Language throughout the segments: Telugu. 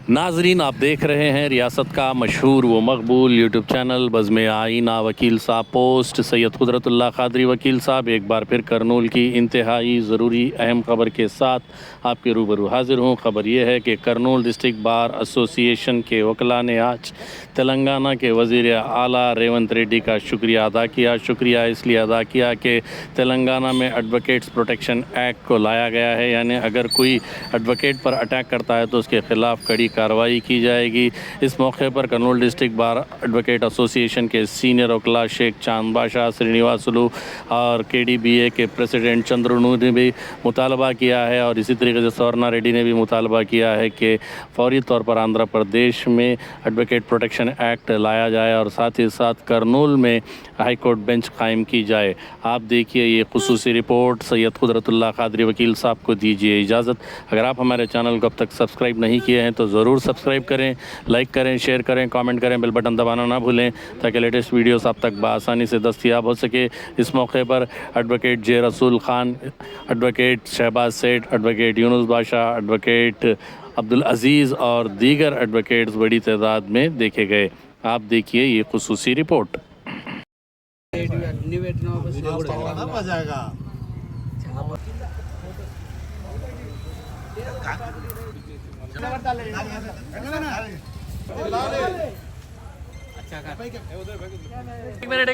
नाजरीन, आप देख रहे हैं रियासत का मशहूर व मकबूल यूट्यूब चैनल बज़्म आईना वकील साहब पोस्ट। सैयद कुदरतुल्लाह कादरी वकील साहब एक बार फिर करनूल की इंतहाई ज़रूरी अहम ख़बर के साथ आपके रूबरू हाजिर हूँ। ख़बर यह है कि करनूल डिस्ट्रिक्ट बार एसोसिएशन के वकला ने आज तेलंगाना के वज़ीर आला रेवंत रेड्डी का शुक्रिया अदा किया। शुक्रिया इसलिए अदा किया कि तेलंगाना में एडवोकेट्स प्रोटेक्शन एक्ट को लाया गया है, यानी अगर कोई एडवोकेट पर अटैक करता है तो उसके ख़िलाफ़ कड़ी कार्रवाई की जाएगी। इस मौके पर Kurnool district bar advocate association के सीनियर वकला शेख चांद बादशाह, श्रीनिवासुलू और KDBA के प्रेसिडेंट चंद्रनू ने भी मुतालबा किया है, और इसी तरीके से स्वर्णा रेड्डी ने भी मुतालबा किया है कि फौरी तौर पर आंध्र प्रदेश में एडवोकेट प्रोटेक्शन एक्ट लाया जाए और साथ ही साथ करनूल में हाई कोर्ट बेंच कायम की जाए। आप देखिए ये खुसूसी रिपोर्ट। सैयद कुदरतुल्लाह कादरी वकील साहब को दीजिए इजाज़त। अगर आप हमारे चैनल को अब तक सब्सक्राइब नहीं किए हैं तो ज़रूर सब्सक्राइब करें, लाइक करें, शेयर करें, कमेंट करें, बेल बटन दबाना ना भूलें ताकि लेटेस्ट वीडियोस आप तक बआसानी से दस्तयाब हो सके। इस मौके पर एडवोकेट जे रसूल ख़ान, एडवोकेट शहबाज सेठ, एडवोकेट यूनुस बादशाह, एडवोकेट अब्दुल अज़ीज़ और दीगर एडवोकेट्स बड़ी तादाद में देखे गए। आप देखिए ये खुसूसी रिपोर्ट। एक मिनट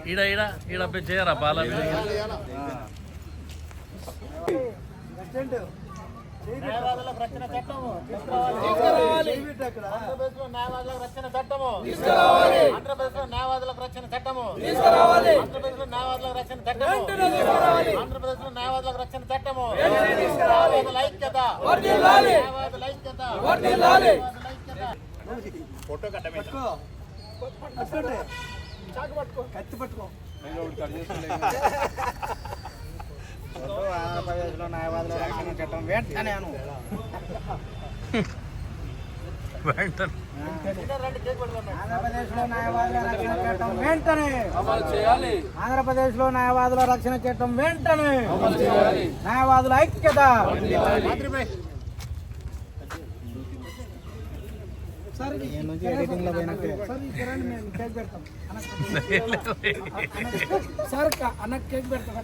ఈడ చేయరా బాల న్యాయవాదులకు రక్షణ చట్టము తీసుకురావాలి. ఆంధ్రప్రదేశ్లో న్యాయవాదులకు రక్షణ చట్టము తీసుకురావాలి. ఆంధ్రప్రదేశ్లో న్యాయవాదులకు రక్షణ చట్టము తీసుకురావాలి. ఆంధ్రప్రదేశ్లో న్యాయవాదులకు రక్షణ చట్టము తీసుకురావాలి. ఆంధ్రప్రదేశ్లో న్యాయవాదులకు రక్షణ చట్టము తీసుకురావాలి. న్యాయవాదుల ఐక్యత వర్ధిల్లాలి. న్యాయవాదుల ఐక్యత వర్ధిల్లాలి. ఫోటో కట్టమేసుకో, పట్టుకోండి, చాకు పట్టుకో, కత్తి పట్టుకో. ఆంధ్రప్రదేశ్లో న్యాయవాదుల రక్షణ చట్టం వెంటనే ఆంధ్రప్రదేశ్లో న్యాయవాదుల రక్షణ చట్టం వెంటనే అమలు చేయాలి. ఆంధ్రప్రదేశ్లో న్యాయవాదుల రక్షణ చట్టం వెంటనే అమలు చేయాలి. న్యాయవాదుల ఐక్యత. ఎడిటింగ్ లో పోయినట్టే సార్ అన్న కేక్ పెడతాం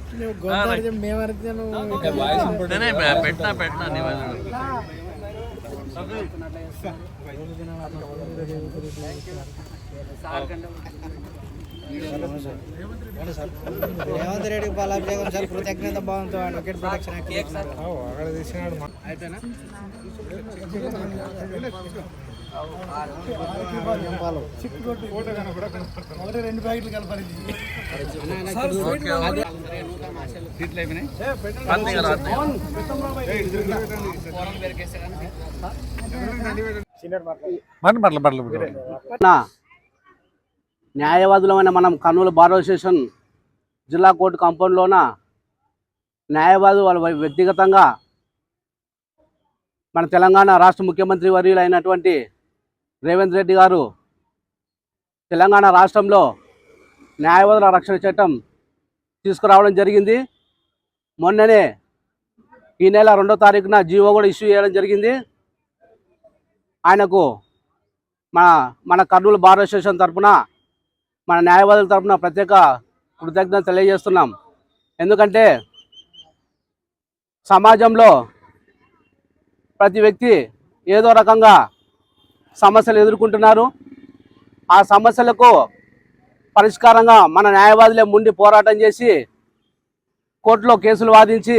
రేవంత్ రెడ్డికి పాలాభిషేకం సార్ కృతజ్ఞత భావంతో అడ్వకేట్ ప్రొటెక్షన్ యాక్ట్ అక్కడ తీసుకున్నాడు అయితేనా రెండు ప్యాకెట్లు కలపాలి. న్యాయవాదులమైన మనం కర్నూలు బార్ అసోసియేషన్ జిల్లా కోర్టు కాంపౌండ్లోన న్యాయవాదులు వాళ్ళ వ్యక్తిగతంగా మన తెలంగాణ రాష్ట్ర ముఖ్యమంత్రి వర్యులు అయినటువంటి రేవంత్ రెడ్డి గారు తెలంగాణ రాష్ట్రంలో న్యాయవాదుల రక్షణ చట్టం తీసుకురావడం జరిగింది. మొన్ననే ఈ నెల 2వ తారీఖున జీవో కూడా ఇష్యూ చేయడం జరిగింది. ఆయనకు మన కర్నూలు బార్ అసోసియేషన్ తరఫున, మన న్యాయవాదుల తరఫున ప్రత్యేక కృతజ్ఞత తెలియజేస్తున్నాం. ఎందుకంటే సమాజంలో ప్రతి వ్యక్తి ఏదో రకంగా సమస్యలు ఎదుర్కొంటున్నారు. ఆ సమస్యలకు పరిష్కారంగా మన న్యాయవాదులే ముందు పోరాటం చేసి కోర్టులో కేసులు వాదించి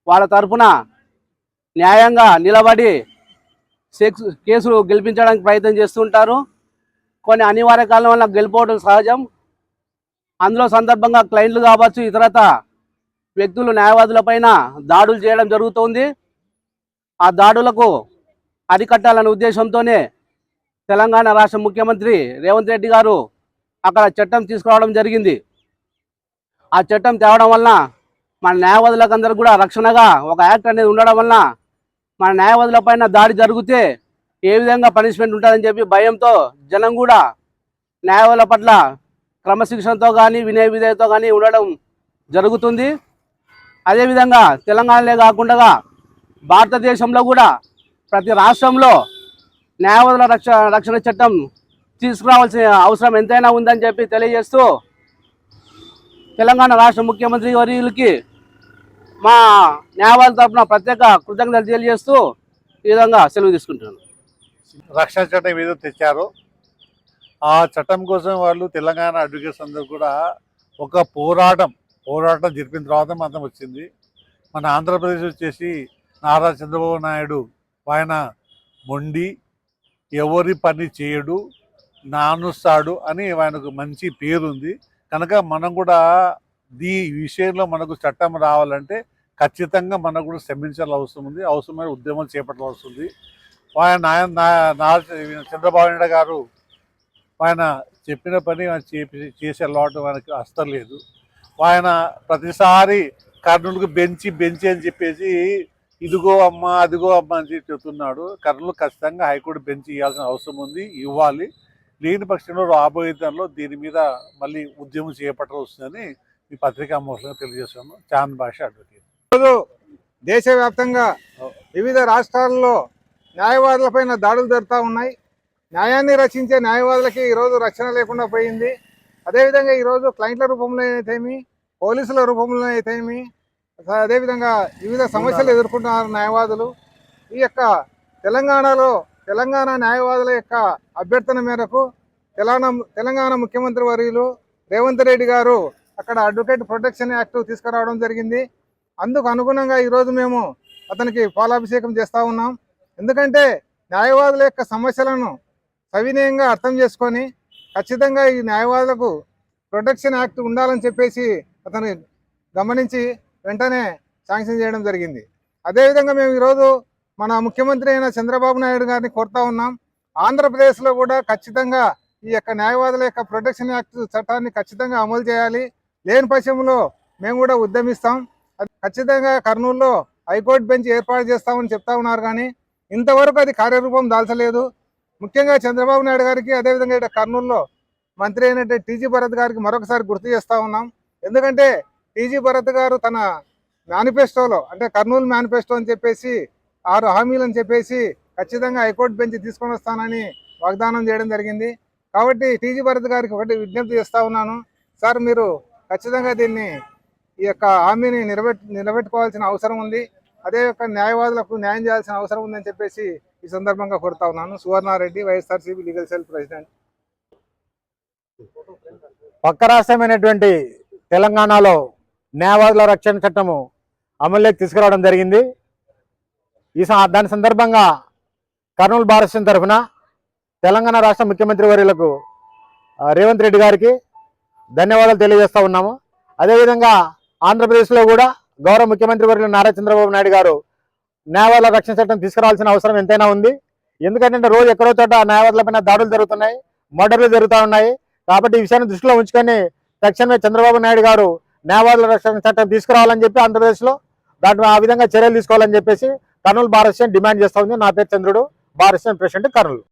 వాళ్ళ తరఫున న్యాయంగా నిలబడి కేసులు గెలిపించడానికి ప్రయత్నం చేస్తుంటారు. కొన్ని అనివార్య కారణం వల్ల గెలిపోవడం సహజం. అందులో సందర్భంగా క్లయింట్లు కావచ్చు, ఇతరత వ్యక్తులు న్యాయవాదులపైన దాడులు చేయడం జరుగుతుంది. ఆ దాడులకు అరికట్టాలనే ఉద్దేశంతోనే తెలంగాణ రాష్ట్ర ముఖ్యమంత్రి రేవంత్ రెడ్డి గారు అక్కడ చట్టం తీసుకురావడం జరిగింది. ఆ చట్టం తేవడం వలన మన న్యాయవాదులకందరూ కూడా రక్షణగా ఒక యాక్ట్ అనేది ఉండడం వలన మన న్యాయవాదుల పైన దాడి జరిగితే ఏ విధంగా పనిష్మెంట్ ఉంటుందని చెప్పి భయంతో జనం కూడా న్యాయవాదుల పట్ల క్రమశిక్షణతో కానీ వినయ విధేయతో కానీ ఉండడం జరుగుతుంది. అదేవిధంగా తెలంగాణలో కాకుండా భారతదేశంలో కూడా ప్రతి రాష్ట్రంలో న్యాయవాదుల రక్షణ చట్టం తీసుకురావాల్సిన అవసరం ఎంతైనా ఉందని చెప్పి తెలియజేస్తూ తెలంగాణ రాష్ట్ర ముఖ్యమంత్రి వర్యులకి మా న్యాయవాదుల తరఫున ప్రత్యేక కృతజ్ఞతలు తెలియజేస్తూ ఈ విధంగా సెలవు తీసుకుంటున్నాను. రక్షణ చట్టం ఏదో తెచ్చారో ఆ చట్టం కోసం వాళ్ళు తెలంగాణ అడ్వకేట్స్ అందరూ కూడా ఒక పోరాటం జరిపిన తర్వాత మాత్రం వచ్చింది. మన ఆంధ్రప్రదేశ్ వచ్చేసి నారా చంద్రబాబు నాయుడు ఆయన మొండి, ఎవరి పని చేయడు, నానుస్తాడు అని ఆయనకు మంచి పేరుంది. కనుక మనం కూడా ఈ విషయంలో మనకు చట్టం రావాలంటే ఖచ్చితంగా మనకు కూడా శ్రమించాల్సిన అవసరం ఉంది. అవసరమైన ఉద్యమం చేపట్టాల్సి ఉంది. చంద్రబాబు నాయుడు గారు ఆయన చెప్పిన పని చేసే అలవాటు మనకి అస్తం లేదు. ఆయన ప్రతిసారి కర్నూలుకు బెంచి అని చెప్పేసి ఇదిగో అమ్మ అదిగో అమ్మ అని చెప్తున్నాడు. కర్నూలు ఖచ్చితంగా హైకోర్టు బెంచ్ ఇవ్వాల్సిన అవసరం ఉంది, ఇవ్వాలి. లేని పక్షంలో రాబోయే దానిలో దీని మీద మళ్ళీ ఉద్యమం చేపట్టాల్సి వస్తుందని ఈ పత్రికా మూలంగా తెలియజేస్తున్నాను. చాంద్ భాష అడ్వకేట్. దేశవ్యాప్తంగా వివిధ రాష్ట్రాల్లో న్యాయవాదులపైన దాడులు జరుగుతూ ఉన్నాయి. న్యాయాన్ని రక్షించే న్యాయవాదులకి ఈరోజు రక్షణ లేకుండా పోయింది. అదేవిధంగా ఈరోజు క్లయింట్ల రూపంలో అయితేమి, పోలీసుల రూపంలో అయితేమి, అదేవిధంగా వివిధ సమస్యలు ఎదుర్కొంటున్నారు న్యాయవాదులు. ఈ యొక్క తెలంగాణ న్యాయవాదుల యొక్క అభ్యర్థన మేరకు తెలంగాణ ముఖ్యమంత్రి వర్యులు రేవంత్ రెడ్డి గారు అక్కడ అడ్వకేట్ ప్రొటెక్షన్ యాక్ట్ తీసుకురావడం జరిగింది. అందుకు అనుగుణంగా ఈరోజు మేము అతనికి పాలాభిషేకం చేస్తూ ఉన్నాం. ఎందుకంటే న్యాయవాదుల యొక్క సమస్యలను సవినయంగా అర్థం చేసుకొని ఖచ్చితంగా ఈ న్యాయవాదులకు ప్రొటెక్షన్ యాక్ట్ ఉండాలని చెప్పేసి అతను గమనించి వెంటనే శాంక్షన్ చేయడం జరిగింది. అదేవిధంగా మేము ఈరోజు మన ముఖ్యమంత్రి అయిన చంద్రబాబు నాయుడు గారిని కోరుతా ఉన్నాం. ఆంధ్రప్రదేశ్లో కూడా ఖచ్చితంగా ఈ యొక్క న్యాయవాదుల యొక్క ప్రొటెక్షన్ యాక్ట్ చట్టాన్ని ఖచ్చితంగా అమలు చేయాలి. లేని పక్షంలో మేము కూడా ఉద్యమిస్తాం. ఖచ్చితంగా కర్నూలులో హైకోర్టు బెంచ్ ఏర్పాటు చేస్తామని చెప్తా ఉన్నారు, కానీ ఇంతవరకు అది కార్యరూపం దాల్చలేదు. ముఖ్యంగా చంద్రబాబు నాయుడు గారికి, అదేవిధంగా ఇక్కడ కర్నూలులో మంత్రి అయినటువంటి టీజీ భరత్ గారికి మరొకసారి గుర్తు చేస్తూ ఉన్నాం. ఎందుకంటే టీజీ భరత్ గారు తన మేనిఫెస్టోలో, అంటే కర్నూలు మేనిఫెస్టో అని చెప్పేసి 6 హామీలు అని చెప్పేసి ఖచ్చితంగా హైకోర్టు బెంచ్ తీసుకొని వస్తానని వాగ్దానం చేయడం జరిగింది. కాబట్టి టీజీ భరత్ గారికి ఒకటి విజ్ఞప్తి చేస్తూ ఉన్నాను, సార్ మీరు ఖచ్చితంగా దీన్ని ఈ యొక్క హామీని నిలబెట్టుకోవాల్సిన అవసరం ఉంది. అదే యొక్క న్యాయవాదులకు న్యాయం చేయాల్సిన అవసరం ఉందని చెప్పేసి ఈ సందర్భంగా కోరుతా ఉన్నాను. Suvarna Reddy, YSRCP legal cell president. పక్క రాష్ట్రమైనటువంటి తెలంగాణలో న్యాయవాదుల రక్షణ చట్టము అమల్లోకి తీసుకురావడం జరిగింది. దాని సందర్భంగా కర్నూలు బార్ అసోసియేషన్ తరఫున తెలంగాణ రాష్ట్ర ముఖ్యమంత్రి వర్యులకు రేవంత్ రెడ్డి గారికి ధన్యవాదాలు తెలియజేస్తూ ఉన్నాము. అదేవిధంగా ఆంధ్రప్రదేశ్లో కూడా గౌరవ ముఖ్యమంత్రి వర్యులు నారా చంద్రబాబు నాయుడు గారు న్యాయవాదుల రక్షణ చట్టం తీసుకురావాల్సిన అవసరం ఎంతైనా ఉంది. ఎందుకంటే రోజు ఎక్కడో చోట న్యాయవాదులపైన దాడులు జరుగుతున్నాయి, మర్డర్లు జరుగుతూ ఉన్నాయి. కాబట్టి ఈ విషయాన్ని దృష్టిలో ఉంచుకొని తక్షణమే చంద్రబాబు నాయుడు గారు న్యాయవాదుల రక్షణ చట్టం తీసుకురావాలని చెప్పి ఆంధ్రప్రదేశ్లో దాంట్లో ఆ విధంగా చర్యలు తీసుకోవాలని చెప్పేసి కర్నూలు బార్ అసోసియేషన్ డిమాండ్ చేస్తూ ఉంది. నా పేరు చంద్రుడు, బార్ అసోసియేషన్ ప్రెసిడెంట్, కర్నూలు.